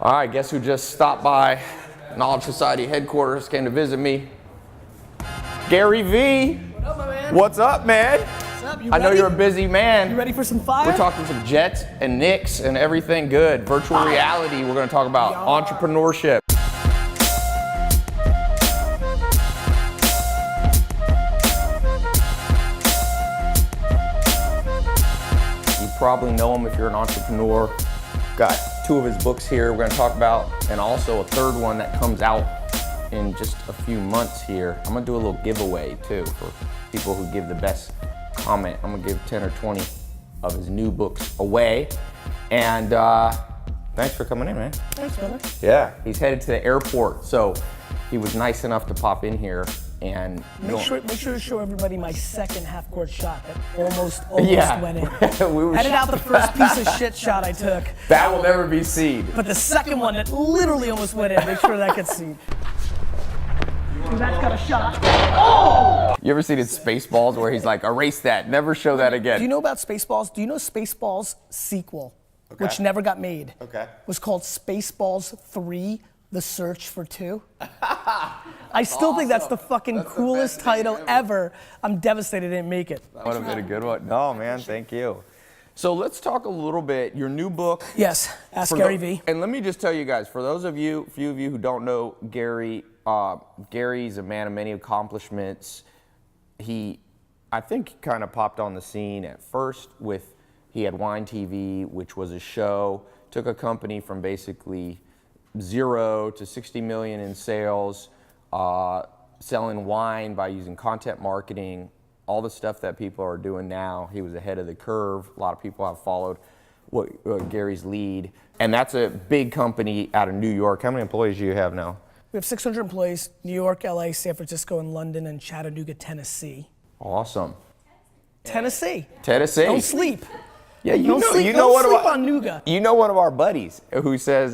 All right, guess who just stopped by Knowledge Society headquarters, came to visit me? Gary V. What up, my man? What's up, man? What's up? You I know ready? you're a busy man. You ready for some fire? We're talking some Jets and Knicks and everything good. Virtual reality, we're gonna talk about entrepreneurship. You probably know him if you're an entrepreneur. Got 2 of his books here we're gonna talk about, and also a 3rd one that comes out in just a few months here. I'm gonna do a little giveaway too for people who give the best comment. I'm gonna give 10 or 20 of his new books away. And thanks for coming in, man. Thanks, brother. Yeah, he's headed to the airport, so he was nice enough to pop in here and Make sure to show everybody my second half-court shot that almost Yeah. went in. We were Edit out the first piece of shit shot I took. That will never be seen. But the second one that literally almost went in, make sure that gets seen. That's got a shot. Oh! You ever seen in Spaceballs where he's like, erase that, never show that again? Do you know about Spaceballs? Do you know Spaceballs sequel, which never got made, was called Spaceballs 3, The Search for 2? I still think that's the fucking coolest title ever. I'm devastated it didn't make it. That would have been a good one. No, man, thank you. So let's talk a little bit, your new book. Yes, Ask Gary V. And let me just tell you guys, for those of you, few of you who don't know Gary, Gary's a man of many accomplishments. I think kind of popped on the scene at first with, he had Wine TV, which was a show, took a company from basically 0 to 60 million in sales, selling wine by using content marketing, all the stuff that people are doing now. He was ahead of the curve. A lot of people have followed Gary's lead. And that's a big company out of New York. How many employees do you have now? We have 600 employees, New York, LA, San Francisco, and London, and Chattanooga, Tennessee. Awesome. Tennessee. Tennessee. Don't sleep. Yeah, you Don't know, sleep, you know don't one sleep of our, on Nougat. You know one of our buddies who says,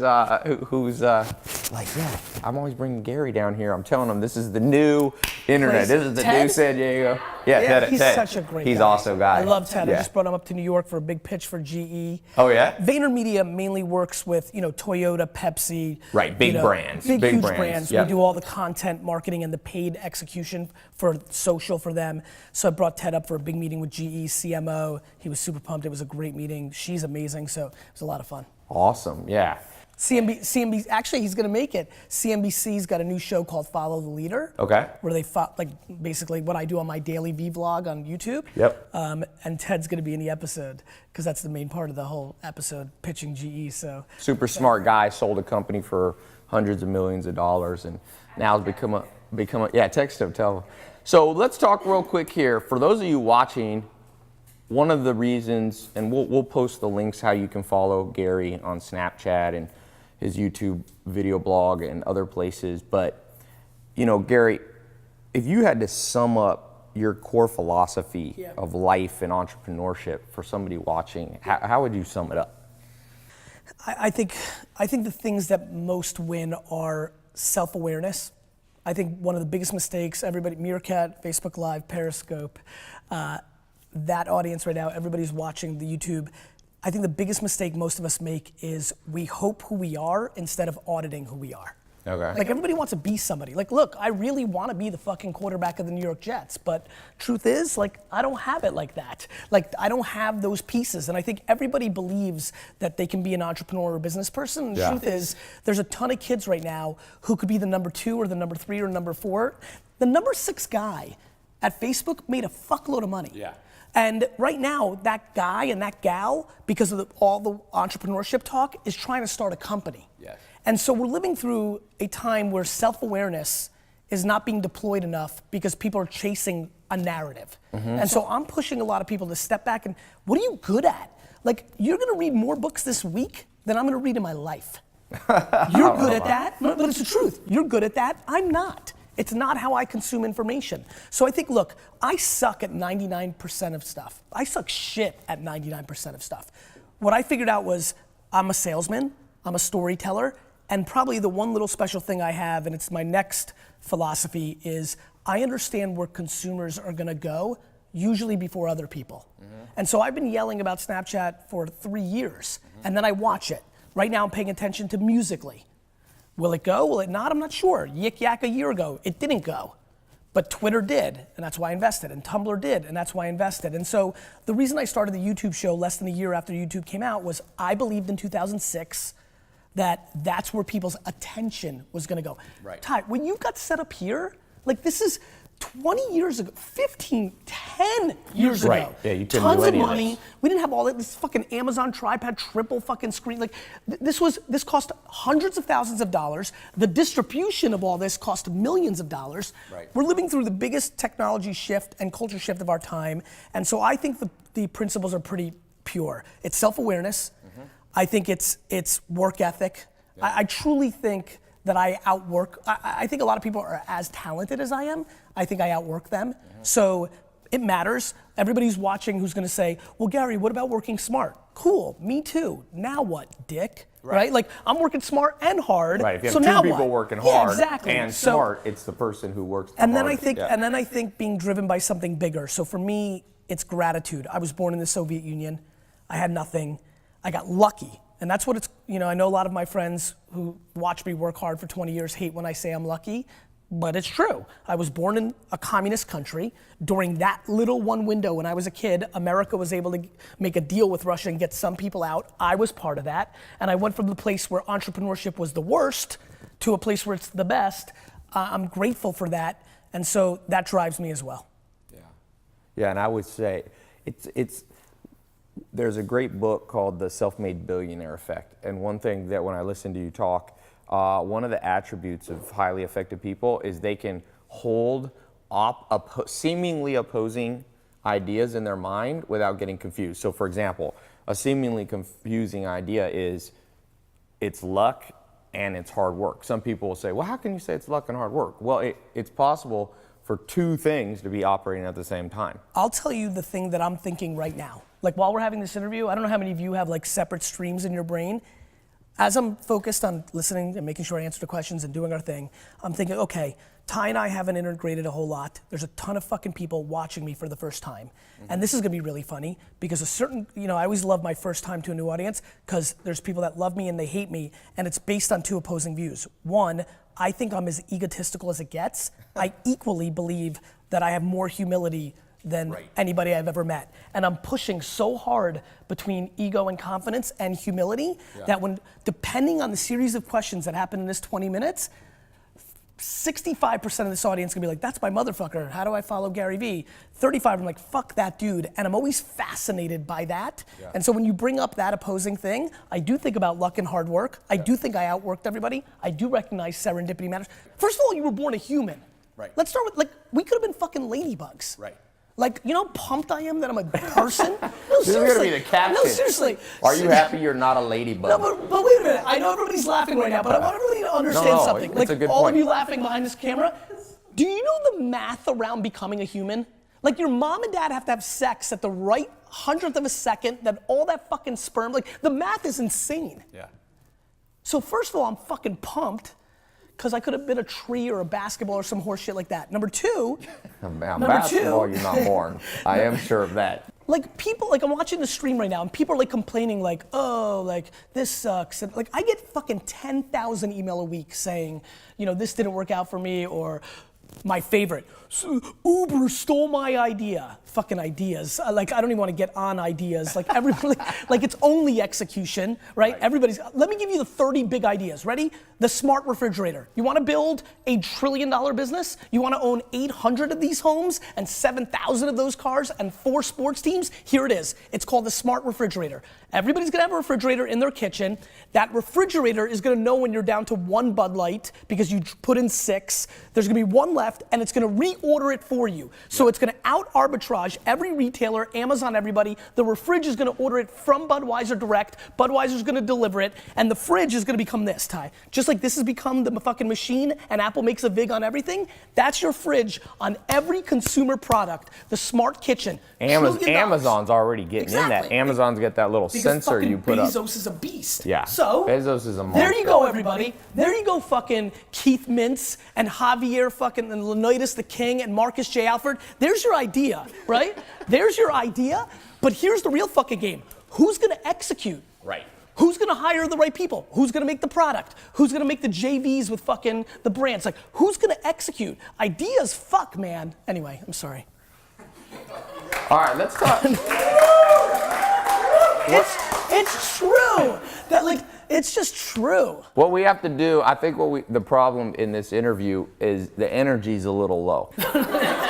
who's like, yeah, I'm always bringing Gary down here. I'm telling him this is the new internet. This is the new San Diego. Yeah, He's Ted. such a great guy. He's awesome guy. I love Ted. Yeah. I just brought him up to New York for a big pitch for GE. Oh yeah? VaynerMedia mainly works with, Toyota, Pepsi. Right, big brands. Big huge brands. brands. Yep. We do all the content marketing and the paid execution for social for them. So I brought Ted up for a big meeting with GE, CMO. He was super pumped. It was a great meeting. She's amazing, so it was a lot of fun. Awesome, yeah. CNBC, actually he's gonna make it. CNBC's got a new show called Follow the Leader. Okay. Where they basically what I do on my daily vlog on YouTube. Yep. And Ted's gonna be in the episode because that's the main part of the whole episode, pitching GE. So super smart guy, sold a company for hundreds of millions of dollars, and now has become a yeah. Text him, tell him. So let's talk real quick here. For those of you watching, one of the reasons, and we'll post the links how you can follow Gary on Snapchat and his YouTube video blog and other places. But, Gary, if you had to sum up your core philosophy of life and entrepreneurship for somebody watching, how would you sum it up? I think the things that most win are self-awareness. I think one of the biggest mistakes, everybody, Meerkat, Facebook Live, Periscope, that audience right now, everybody's watching the YouTube. I think the biggest mistake most of us make is we hope who we are instead of auditing who we are. Okay. Like everybody wants to be somebody. Like, look, I really want to be the fucking quarterback of the New York Jets, but truth is, I don't have it like that. I don't have those pieces, and I think everybody believes that they can be an entrepreneur or business person, and the truth is, there's a ton of kids right now who could be the number 2 or the number 3 or number 4. The number 6 guy at Facebook made a fuckload of money. Yeah. And right now, that guy and that gal, because of all the entrepreneurship talk, is trying to start a company. Yes. And so we're living through a time where self-awareness is not being deployed enough because people are chasing a narrative. And so I'm pushing a lot of people to step back and, what are you good at? You're gonna read more books this week than I'm gonna read in my life. You're good at that, but it's the truth. You're good at that, I'm not. It's not how I consume information. So I think, look, I suck at 99% of stuff. I suck shit at 99% of stuff. What I figured out was I'm a salesman, I'm a storyteller, and probably the one little special thing I have, and it's my next philosophy, is I understand where consumers are gonna go, usually before other people. And so I've been yelling about Snapchat for 3 years, and then I watch it. Right now I'm paying attention to Musical.ly. Will it go? Will it not? I'm not sure. Yik Yak a year ago, it didn't go. But Twitter did, and that's why I invested. And Tumblr did, and that's why I invested. And so the reason I started the YouTube show less than a year after YouTube came out was I believed in 2006 that that's where people's attention was gonna go. Right. Ty, when you got set up here, like this is 20 years ago, 15, 10 years ago. Right, yeah, you couldn't Tons do of any of money. this. We didn't have all that, this fucking Amazon tripod, triple fucking screen. Like this cost hundreds of thousands of dollars. The distribution of all this cost millions of dollars. Right. We're living through the biggest technology shift and culture shift of our time. And so I think the principles are pretty pure. It's self-awareness. Mm-hmm. I think it's work ethic. Yeah. I truly think that I outwork, I think a lot of people are as talented as I am. I think I outwork them. Mm-hmm. So it matters. Everybody's watching who's gonna say, well, Gary, what about working smart? Cool, me too. Now what, dick? Right? Like, I'm working smart and hard. Right, if you so have now two people what? working hard exactly. and So- smart, it's the person who works the and then hardest. and then I think being driven by something bigger. So for me, it's gratitude. I was born in the Soviet Union. I had nothing. I got lucky. And that's what it's, I know a lot of my friends who watch me work hard for 20 years hate when I say I'm lucky, but it's true. I was born in a communist country. During that little one window when I was a kid, America was able to make a deal with Russia and get some people out. I was part of that. And I went from the place where entrepreneurship was the worst to a place where it's the best. I'm grateful for that. And so that drives me as well. Yeah. Yeah, and I would say there's a great book called The Self-Made Billionaire Effect. And one thing that when I listen to you talk, one of the attributes of highly effective people is they can hold seemingly opposing ideas in their mind without getting confused. So for example, a seemingly confusing idea is it's luck and it's hard work. Some people will say, well, how can you say it's luck and hard work? Well, it's possible for two things to be operating at the same time. I'll tell you the thing that I'm thinking right now. Like while we're having this interview, I don't know how many of you have like separate streams in your brain. As I'm focused on listening and making sure I answer the questions and doing our thing, I'm thinking, okay, Ty and I haven't integrated a whole lot. There's a ton of fucking people watching me for the first time. Mm-hmm. And this is gonna be really funny because I always love my first time to a new audience because there's people that love me and they hate me, and it's based on two opposing views. One, I think I'm as egotistical as it gets. I equally believe that I have more humility than anybody I've ever met. And I'm pushing so hard between ego and confidence and humility that depending on the series of questions that happen in this 20 minutes, 65% of this audience is gonna be like, that's my motherfucker, how do I follow Gary Vee? 35, I'm like, fuck that dude. And I'm always fascinated by that. Yeah. And so when you bring up that opposing thing, I do think about luck and hard work. I do think I outworked everybody. I do recognize serendipity matters. First of all, you were born a human. Right. Let's start with, we could have been fucking ladybugs. Right. Like, you know how pumped I am that I'm a person? No, this is gonna be the caption. No, seriously. Are you happy you're not a ladybug? No, but wait a minute. I know everybody's laughing right now, but I want everybody to understand something. It's a good all point. of you laughing behind this camera, do you know the math around becoming a human? Like your mom and dad have to have sex at the right 100th of a second, that all that fucking sperm, the math is insane. Yeah. So first of all, I'm fucking pumped, because I could have been a tree or a basketball or some horse shit like that. Number two. Basketball, you're not born. I am sure of that. Like people, I'm watching the stream right now and people are complaining this sucks. And I get fucking 10,000 email a week saying, this didn't work out for me, or my favorite, Uber stole my idea. Fucking ideas. I don't even want to get on ideas. Everybody, it's only execution, right? Let me give you the 30 big ideas. Ready? The smart refrigerator. You want to build a $1 trillion business? You want to own 800 of these homes and 7,000 of those cars and 4 sports teams? Here it is. It's called the smart refrigerator. Everybody's gonna have a refrigerator in their kitchen. That refrigerator is gonna know when you're down to 1 Bud Light because you put in 6. There's gonna be 1 left and it's gonna reorder it for you. So it's gonna out arbitrage every retailer, Amazon, everybody. The refrige is gonna order it from Budweiser direct. Budweiser's gonna deliver it, and the fridge is gonna become this, Ty. Just like this has become the fucking machine and Apple makes a VIG on everything, that's your fridge on every consumer product. The smart kitchen. Amazon's already getting in that. Amazon's got that little sensor you put up. Bezos is a beast. Yeah. So Bezos is a monster. There you go, everybody. There you go, fucking Keith Mintz and Javier fucking and Leonidas the King and Marcus J. Alford. There's your idea, right? There's your idea. But here's the real fucking game. Who's gonna execute? Right. who's gonna hire the right people? Who's gonna make the product? Who's gonna make the JVs with fucking the brands? Like, who's gonna execute? Ideas, fuck, man. Anyway, I'm sorry. All right, let's talk. It's true. That like, it's just true. What we have to do, I think the problem in this interview is the energy's a little low.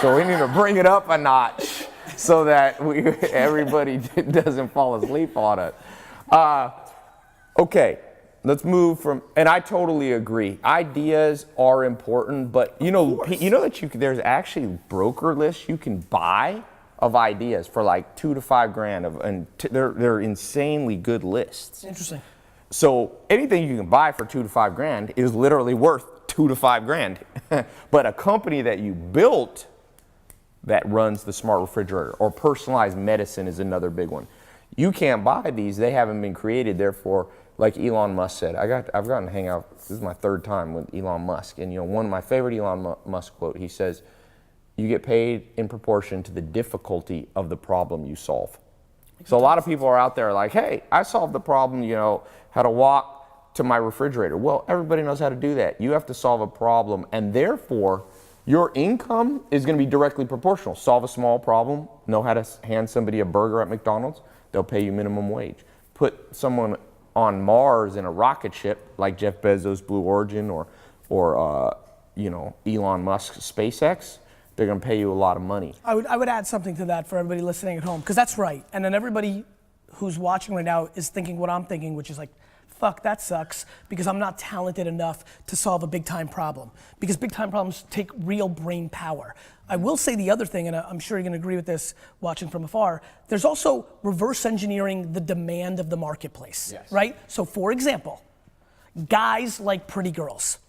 So we need to bring it up a notch so that everybody doesn't fall asleep on it. Okay, let's move from, and I totally agree. Ideas are important, but you know that there's actually broker lists you can buy of ideas for like $2 to $5 grand and they're insanely good lists. Interesting. So anything you can buy for $2 to $5 grand is literally worth $2 to $5 grand. But a company that you built that runs the smart refrigerator or personalized medicine is another big one. You can't buy these; they haven't been created. Therefore, like Elon Musk said, I've gotten to hang out. This is my third time with Elon Musk, and one of my favorite Elon Musk quote. He says, "You get paid in proportion to the difficulty of the problem you solve." So a lot of people are out there like, "Hey, I solved the problem. How to walk to my refrigerator." Well, everybody knows how to do that. You have to solve a problem, and therefore, your income is going to be directly proportional. Solve a small problem, know how to hand somebody a burger at McDonald's, they'll pay you minimum wage. Put someone on Mars in a rocket ship like Jeff Bezos' Blue Origin or Elon Musk's SpaceX, they're going to pay you a lot of money. I would add something to that for everybody listening at home, because that's right. And then everybody who's watching right now is thinking what I'm thinking, which is like, fuck, that sucks, because I'm not talented enough to solve a big time problem. Because big time problems take real brain power. I will say the other thing, and I'm sure you're gonna agree with this watching from afar, there's also reverse engineering the demand of the marketplace, right? So for example, guys like pretty girls.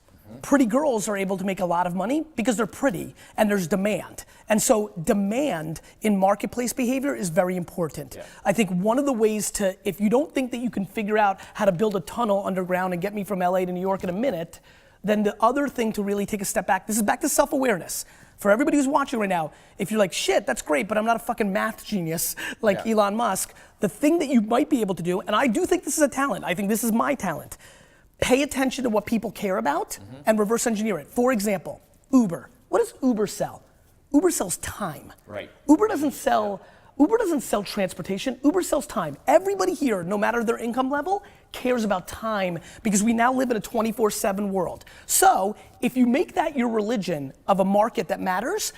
Pretty girls are able to make a lot of money because they're pretty and there's demand. And so demand in marketplace behavior is very important. Yeah. I think one of the ways if you don't think that you can figure out how to build a tunnel underground and get me from LA to New York in a minute, then the other thing to really take a step back, this is back to self-awareness. For everybody who's watching right now, if you're like, shit, that's great, but I'm not a fucking math genius like Elon Musk, the thing that you might be able to do, and I do think this is a talent, I think this is my talent, pay attention to what people care about and reverse engineer it. For example, Uber. What does Uber sell? Uber sells time. Right. Uber doesn't sell transportation. Uber sells time. Everybody here, no matter their income level, cares about time because we now live in a 24/7 world. So if you make that your religion of a market that matters,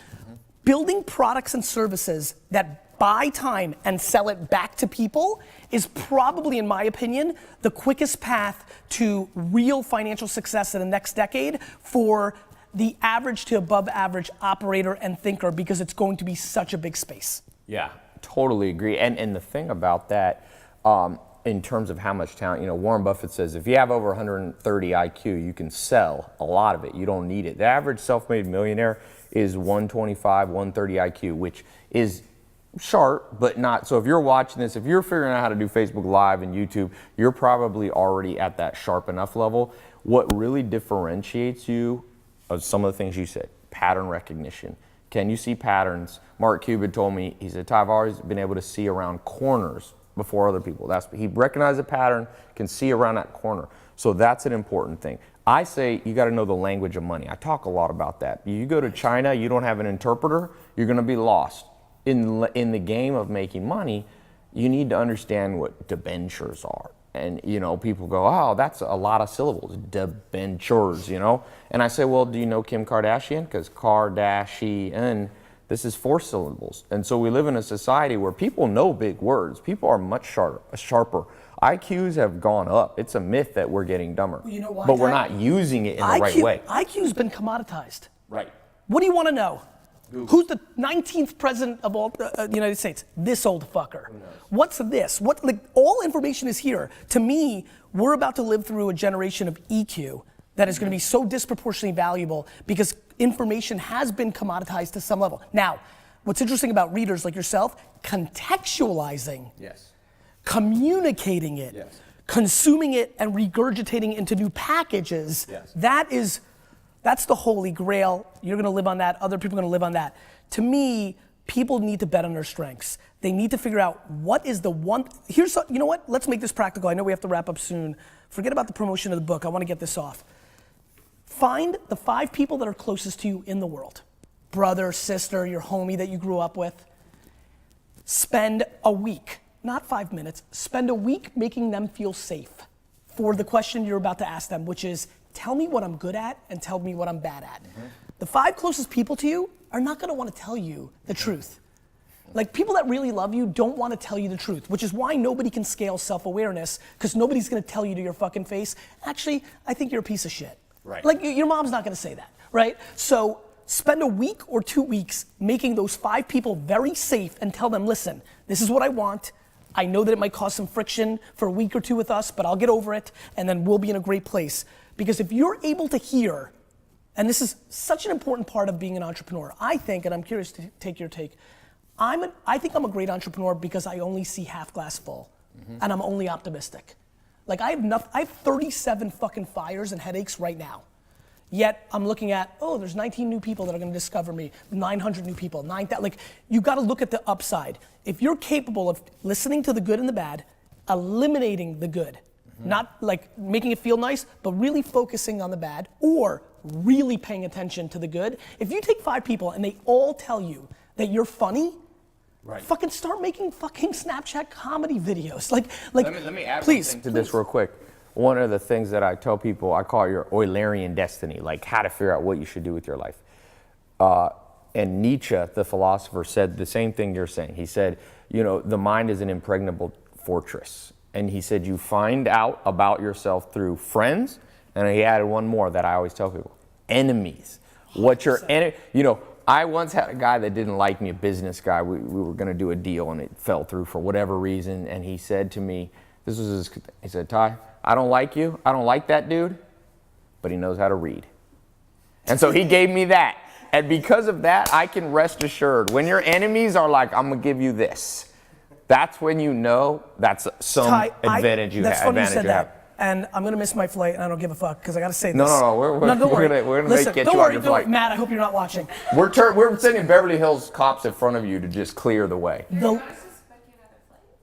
building products and services that buy time and sell it back to people is probably, in my opinion, the quickest path to real financial success in the next decade for the average to above average operator and thinker, because it's going to be such a big space. Yeah, totally agree. And the thing about that, in terms of how much talent, Warren Buffett says if you have over 130 IQ, you can sell a lot of it. You don't need it. The average self-made millionaire is 125, 130 IQ, which is sharp, but not. So if you're watching this, if you're figuring out how to do Facebook Live and YouTube, you're probably already at that sharp enough level. What really differentiates you are some of the things you said. Pattern recognition. Can you see patterns? Mark Cuban told me, he said, I've always been able to see around corners before other people. He recognized a pattern, can see around that corner. So that's an important thing. I say you got to know the language of money. I talk a lot about that. You go to China, you don't have an interpreter, you're going to be lost. In the game of making money, you need to understand what debentures are. And, people go, oh, that's a lot of syllables, debentures, And I say, well, do you know Kim Kardashian? Because Kardashian, this is 4 syllables. And so we live in a society where people know big words. People are much sharper. IQs have gone up. It's a myth that we're getting dumber. You know why? But we're not using it in the right way. IQ's been commoditized. Right. What do you want to know? Google. Who's the 19th president of all the United States? This old fucker. What's this? All information is here. To me, we're about to live through a generation of EQ that is going to be so disproportionately valuable because information has been commoditized to some level. Now, what's interesting about readers like yourself, contextualizing, communicating it, consuming it and regurgitating into new packages, that's the holy grail. You're gonna live on that, other people are gonna live on that. To me, people need to bet on their strengths. They need to figure out what is the one, you know what, let's make this practical. I know we have to wrap up soon. Forget about the promotion of the book, I wanna get this off. Find the 5 people that are closest to you in the world. Brother, sister, your homie that you grew up with. Spend a week, not 5 minutes, spend a week making them feel safe for the question you're about to ask them, which is, tell me what I'm good at and tell me what I'm bad at. The 5 closest people to you are not gonna wanna tell you the truth. Like, people that really love you don't wanna tell you the truth, which is why nobody can scale self-awareness, because nobody's gonna tell you to your fucking face, actually, I think you're a piece of shit. Right. Like, your mom's not gonna say that, right? So, spend a week or 2 weeks making those 5 people very safe and tell them, listen, this is what I want. I know that it might cause some friction for a week or 2 with us, but I'll get over it, and then we'll be in a great place. Because if you're able to hear, and this is such an important part of being an entrepreneur, I think, and I'm curious to take your take, I think I'm a great entrepreneur because I only see half glass full, and I'm only optimistic. Like, I have 37 fucking fires and headaches right now. Yet I'm looking at, oh, there's 19 new people that are gonna discover me, 900 new people, 9,000, like, you gotta look at the upside. If you're capable of listening to the good and the bad, eliminating the good, not like making it feel nice, but really focusing on the bad, or really paying attention to the good. If you take 5 people and they all tell you that you're funny, fucking start making fucking Snapchat comedy videos. Like, let me add please, something to this real quick. One of the things that I tell people, I call it your Eulerian destiny, like how to figure out what you should do with your life. And Nietzsche, the philosopher, said the same thing you're saying. He said, you know, the mind is an impregnable fortress. And he said, you find out about yourself through friends. And he added one more that I always tell people, enemies. What your enemy, you know, I once had a guy that didn't like me, a business guy. We were gonna do a deal and it fell through for whatever reason. And he said to me, he said, Tai, I don't like you. I don't like that dude, but he knows how to read. And so he gave me that. And because of that, I can rest assured, when your enemies are like, I'm gonna give you this, that's when you know that's some Tai, advantage you have. That's funny you said that. And I'm gonna miss my flight and I don't give a fuck, because I gotta say this. No, we're gonna get you on your flight. Matt, I hope you're not watching. We're sending Beverly Hills cops in front of you to just clear the way.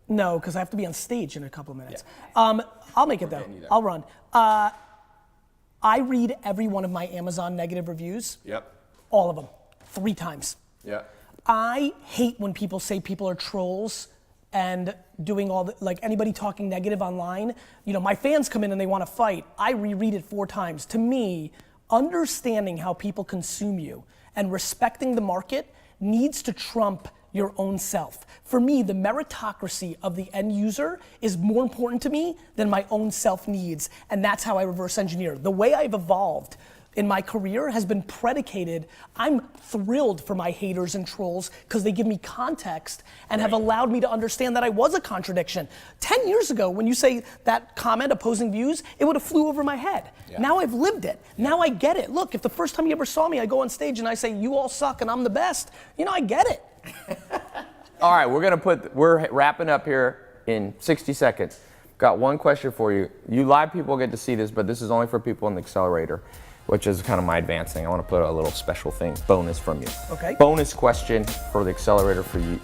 No, because I have to be on stage in a couple of minutes. Yeah. I'll make it though. I'll run. I read every one of my Amazon negative reviews. Yep. All of them, 3 times. Yeah. I hate when people say people are trolls and doing all the, like, anybody talking negative online. You know, my fans come in and they want to fight. I reread it 4 times. To me, understanding how people consume you and respecting the market needs to trump your own self. For me, the meritocracy of the end user is more important to me than my own self needs, and that's how I reverse engineer. The way I've evolved in my career has been predicated. I'm thrilled for my haters and trolls because they give me context and have allowed me to understand that I was a contradiction. 10 years ago, when you say that comment, opposing views, it would have flew over my head. Yeah. Now I've lived it. Yeah. Now I get it. Look, if the first time you ever saw me, I go on stage and I say, you all suck and I'm the best, you know, I get it. All right, we're wrapping up here in 60 seconds. Got one question for you. You live people get to see this, but this is only for people in the accelerator, which is kind of my advanced thing. I want to put a little special thing, bonus from you. Okay. Bonus question for the accelerator for you,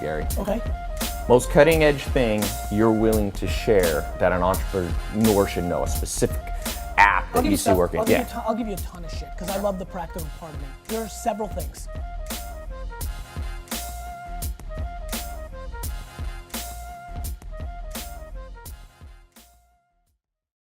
Gary. Okay. Most cutting edge thing you're willing to share that an entrepreneur should know, a specific app that you see working. I'll give you a ton of shit because I love the practical part of it. There are several things.